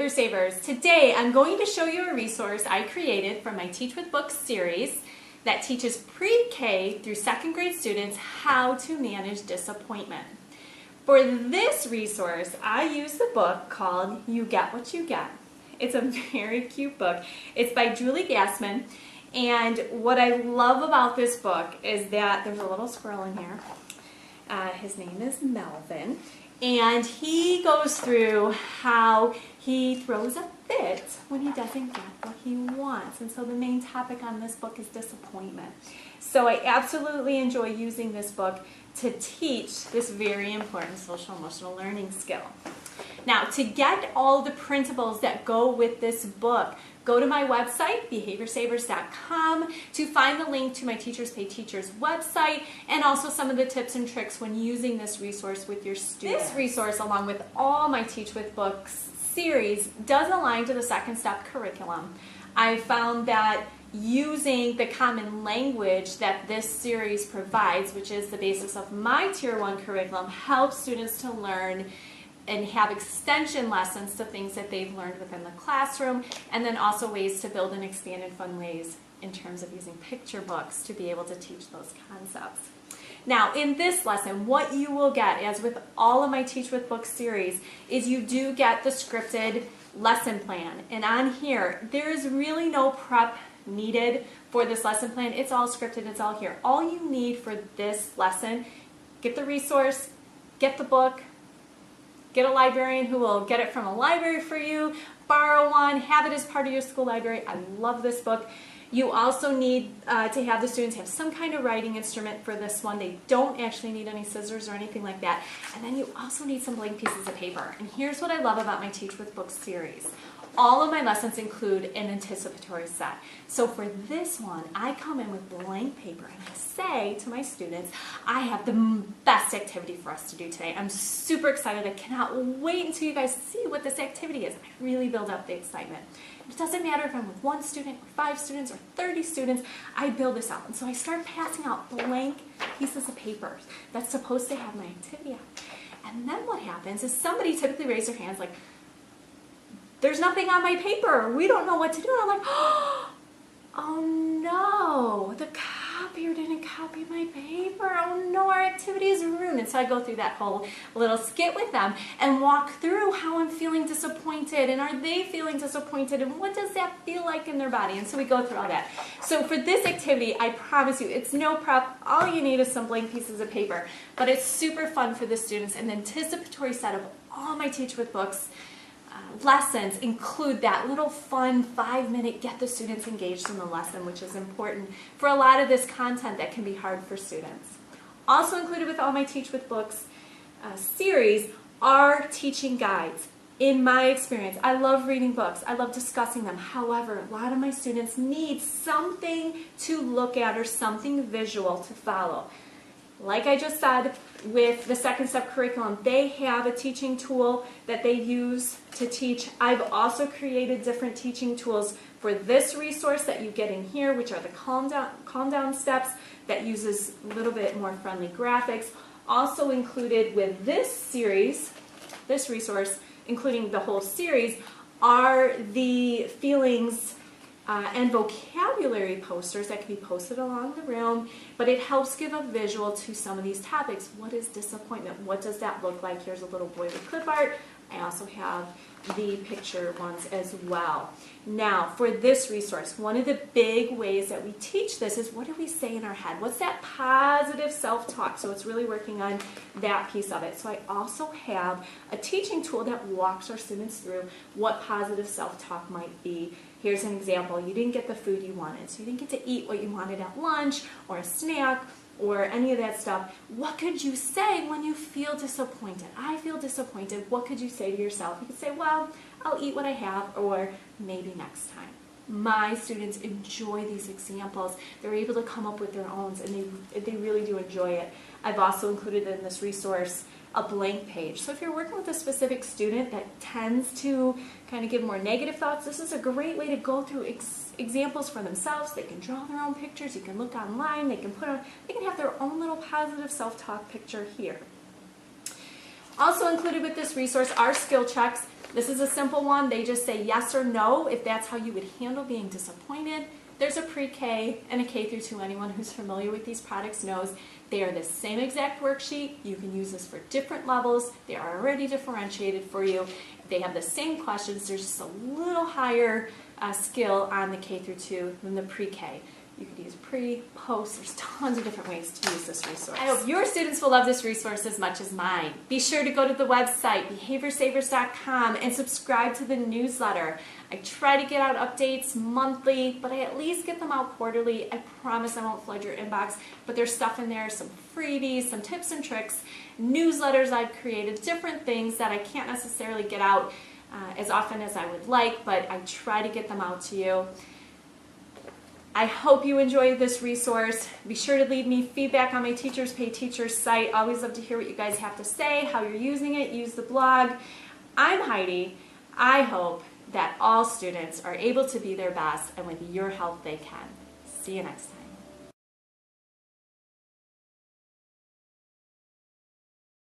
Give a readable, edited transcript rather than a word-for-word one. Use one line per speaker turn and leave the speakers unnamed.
Behavior Savers. Today I'm going to show you a resource I created from my Teach with Books series that teaches pre-K through second grade students how to manage disappointment. For this resource, I use the book called You Get What You Get. It's a very cute book. It's by Julie Gassman, and what I love about this book is that there's a little squirrel in here. His name is Melvin, and he goes through how he throws a fit when he doesn't get what he wants. And so the main topic on this book is disappointment. So I absolutely enjoy using this book to teach this very important social emotional learning skill. Now, to get all the principles that go with this book, go to my website, behaviorsavers.com, to find the link to my Teachers Pay Teachers website and also some of the tips and tricks when using this resource with your students. This resource, along with all my Teach with Books series, does align to the Second Step curriculum. I found that using the common language that this series provides, which is the basis of my Tier 1 curriculum, helps students to learn and have extension lessons to things that they've learned within the classroom, and then also ways to build and expand in fun ways in terms of using picture books to be able to teach those concepts. Now, in this lesson, what you will get, as with all of my Teach with Books series, is you do get the scripted lesson plan. And on here, there is really no prep needed for this lesson plan. It's all scripted, it's all here. All you need for this lesson, get the resource, get the book, get a librarian who will get it from a library for you, borrow one, have it as part of your school library. I love this book. You also need to have the students have some kind of writing instrument for this one. They don't actually need any scissors or anything like that. And then you also need some blank pieces of paper. And here's what I love about my Teach with Books series. All of my lessons include an anticipatory set. So for this one, I come in with blank paper and I say to my students, I have the best activity for us to do today. I'm super excited. I cannot wait until you guys see what this activity is. I really build up the excitement. It doesn't matter if I'm with 1 student or 5 students or 30 students, I build this out. And so I start passing out blank pieces of paper that's supposed to have my activity on. And then what happens is somebody typically raises their hands like, there's nothing on my paper. We don't know what to do. And I'm like, oh no, the copier didn't copy my paper. Oh no, our activity is ruined. And so I go through that whole little skit with them and walk through how I'm feeling disappointed and are they feeling disappointed and what does that feel like in their body. And so we go through all that. So for this activity, I promise you, it's no prep. All you need is some blank pieces of paper. But it's super fun for the students. An anticipatory set of all my Teach with Books lessons include that little fun 5-minute get the students engaged in the lesson, which is important for a lot of this content that can be hard for students. Also included with all my Teach with Books series are teaching guides. In my experience, I love reading books. I love discussing them. However, a lot of my students need something to look at or something visual to follow. Like I just said, with the Second Step curriculum, they have a teaching tool that they use to teach. I've also created different teaching tools for this resource that you get in here, which are the calm down steps that uses a little bit more friendly graphics. Also included with this series, this resource, including the whole series, are the feelings and vocabulary posters that can be posted along the room, but it helps give a visual to some of these topics. What is disappointment? What does that look like? Here's a little boy with clip art. I also have the picture ones as well. Now, for this resource, one of the big ways that we teach this is, what do we say in our head? What's that positive self-talk? So it's really working on that piece of it. So I also have a teaching tool that walks our students through what positive self-talk might be. Here's an example. You didn't get the food you wanted, so you didn't get to eat what you wanted at lunch or a snack or any of that stuff. What could you say when you feel disappointed? I feel disappointed. What could you say to yourself? You could say, well, I'll eat what I have, or maybe next time. My students enjoy these examples. They're able to come up with their own, and they really do enjoy it. I've also included in this resource a blank page. So if you're working with a specific student that tends to kind of give more negative thoughts, this is a great way to go through examples for themselves. They can draw their own pictures. You can look online. They can have their own little positive self-talk picture here. Also included with this resource are skill checks. This is a simple one. They just say yes or no if that's how you would handle being disappointed. There's a pre-K and a K through 2. Anyone who's familiar with these products knows they are the same exact worksheet. You can use this for different levels. They are already differentiated for you. They have the same questions. There's just a little higher skill on the K through 2 than the pre-K. You could use pre, post, there's tons of different ways to use this resource. I hope your students will love this resource as much as mine. Be sure to go to the website, behaviorsavers.com, and subscribe to the newsletter. I try to get out updates monthly, but I at least get them out quarterly. I promise I won't flood your inbox, but there's stuff in there, some freebies, some tips and tricks, newsletters I've created, different things that I can't necessarily get out as often as I would like, but I try to get them out to you. I hope you enjoyed this resource. Be sure to leave me feedback on my Teachers Pay Teachers site. Always love to hear what you guys have to say, how you're using it. Use the blog. I'm Heidi. I hope that all students are able to be their best, and with your help they can. See you next time.